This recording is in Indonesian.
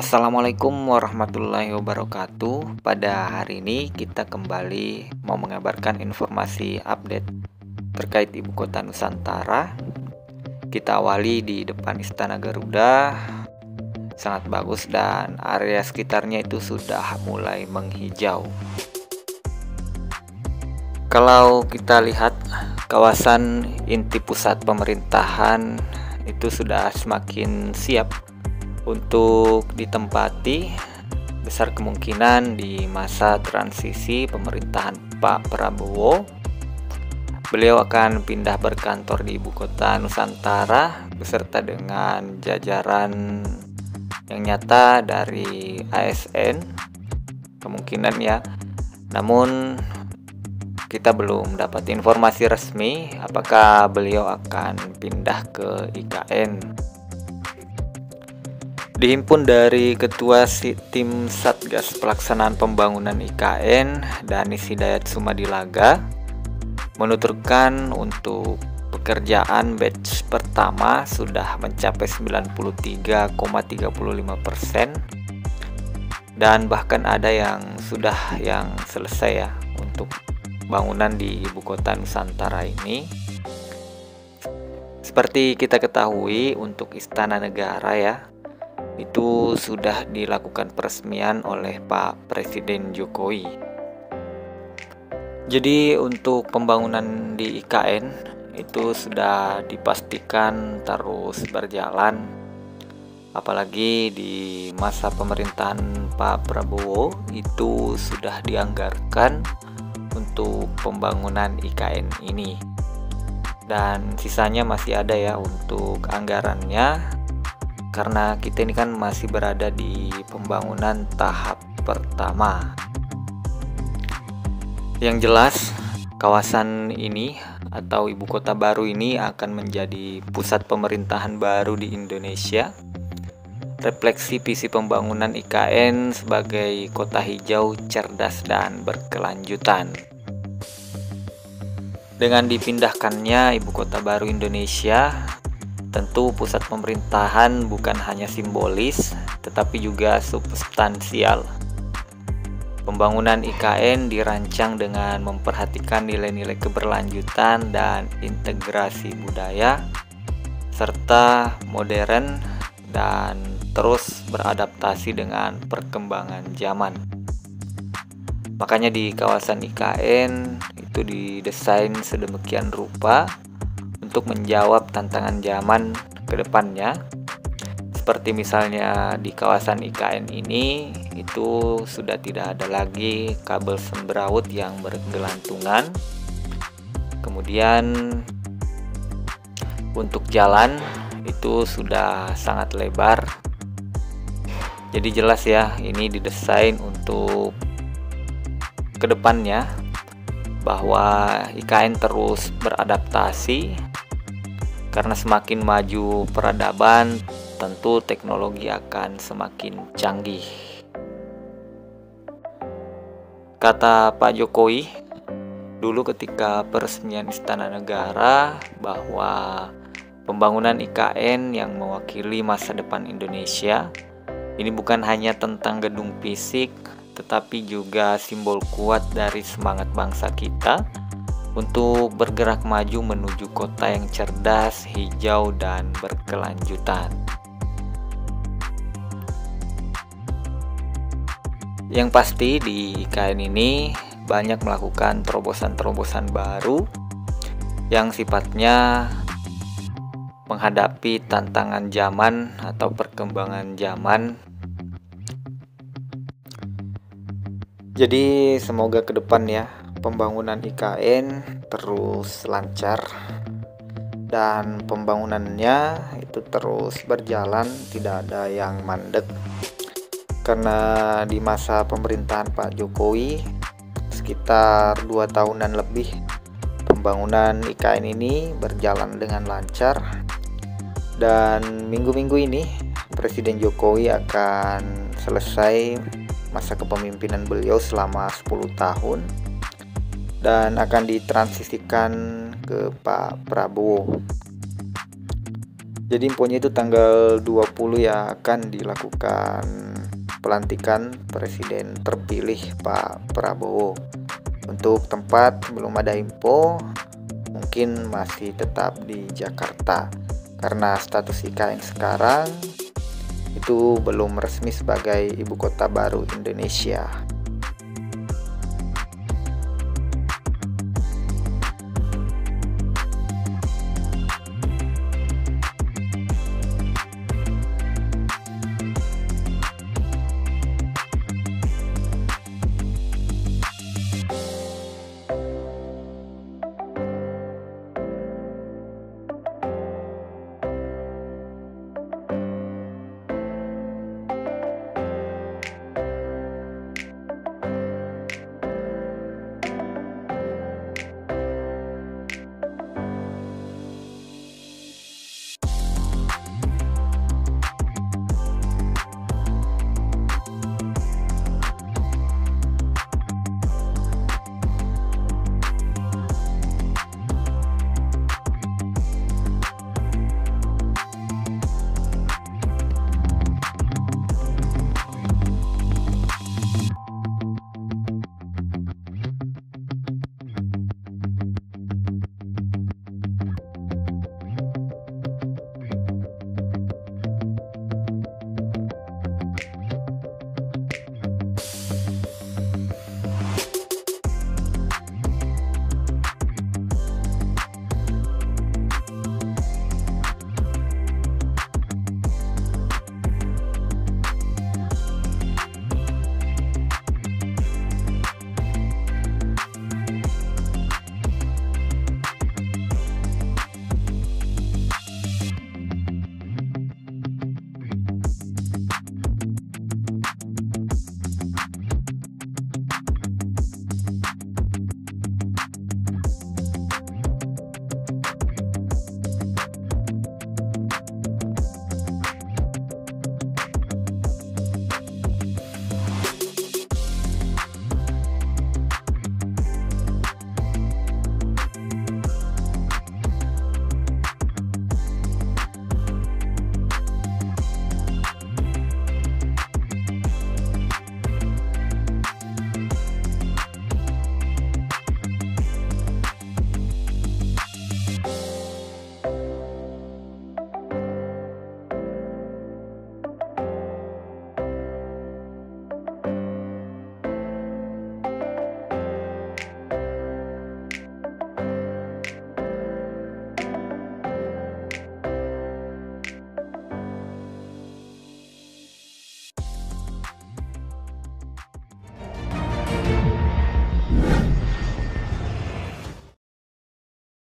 Assalamualaikum warahmatullahi wabarakatuh. Pada hari ini kita kembali mau mengabarkan informasi update terkait Ibu Kota Nusantara. Kita awali di depan Istana Garuda. Sangat bagus dan area sekitarnya itu sudah mulai menghijau. Kalau kita lihat kawasan inti pusat pemerintahan itu sudah semakin siap untuk ditempati. Besar kemungkinan di masa transisi pemerintahan Pak Prabowo, beliau akan pindah berkantor di Ibu Kota Nusantara beserta dengan jajaran yang nyata dari ASN, kemungkinan ya. Namun kita belum dapat informasi resmi apakah beliau akan pindah ke IKN. Dihimpun dari Ketua Tim Satgas Pelaksanaan Pembangunan IKN, Danis Hidayat Sumadilaga, menuturkan untuk pekerjaan batch pertama sudah mencapai 93,35% dan bahkan ada yang sudah selesai ya untuk bangunan di Ibu Kota Nusantara ini. Seperti kita ketahui, untuk Istana Negara ya, itu sudah dilakukan peresmian oleh Pak Presiden Jokowi. Jadi untuk pembangunan di IKN itu sudah dipastikan terus berjalan. Apalagi di masa pemerintahan Pak Prabowo itu sudah dianggarkan untuk pembangunan IKN ini. Dan sisanya masih ada ya untuk anggarannya, karena kita ini kan masih berada di pembangunan tahap pertama. Yang jelas, kawasan ini atau ibu kota baru ini akan menjadi pusat pemerintahan baru di Indonesia. Refleksi visi pembangunan IKN sebagai kota hijau, cerdas, dan berkelanjutan. Dengan dipindahkannya ibu kota baru Indonesia, tentu pusat pemerintahan bukan hanya simbolis, tetapi juga substansial. Pembangunan IKN dirancang dengan memperhatikan nilai-nilai keberlanjutan dan integrasi budaya, serta modern dan terus beradaptasi dengan perkembangan zaman. Makanya di kawasan IKN itu didesain sedemikian rupa untuk menjawab tantangan zaman ke depannya. Seperti misalnya di kawasan IKN ini itu sudah tidak ada lagi kabel semberawut yang bergelantungan. Kemudian untuk jalan itu sudah sangat lebar. Jadi jelas ya, ini didesain untuk kedepannya bahwa IKN terus beradaptasi. Karena semakin maju peradaban, tentu teknologi akan semakin canggih. Kata Pak Jokowi dulu ketika peresmian Istana Negara bahwa pembangunan IKN yang mewakili masa depan Indonesia ini bukan hanya tentang gedung fisik, tetapi juga simbol kuat dari semangat bangsa kita untuk bergerak maju menuju kota yang cerdas, hijau, dan berkelanjutan. Yang pasti di IKN ini banyak melakukan terobosan-terobosan baru yang sifatnya menghadapi tantangan zaman atau perkembangan zaman. Jadi semoga ke depan ya pembangunan IKN terus lancar dan pembangunannya itu terus berjalan, tidak ada yang mandek. Karena di masa pemerintahan Pak Jokowi sekitar 2 tahunan lebih pembangunan IKN ini berjalan dengan lancar, dan minggu-minggu ini Presiden Jokowi akan selesai masa kepemimpinan beliau selama 10 tahun dan akan ditransisikan ke Pak Prabowo. Jadi infonya itu tanggal 20 ya akan dilakukan pelantikan presiden terpilih Pak Prabowo. Untuk tempat belum ada info, mungkin masih tetap di Jakarta karena status IKN sekarang itu belum resmi sebagai ibu kota baru Indonesia.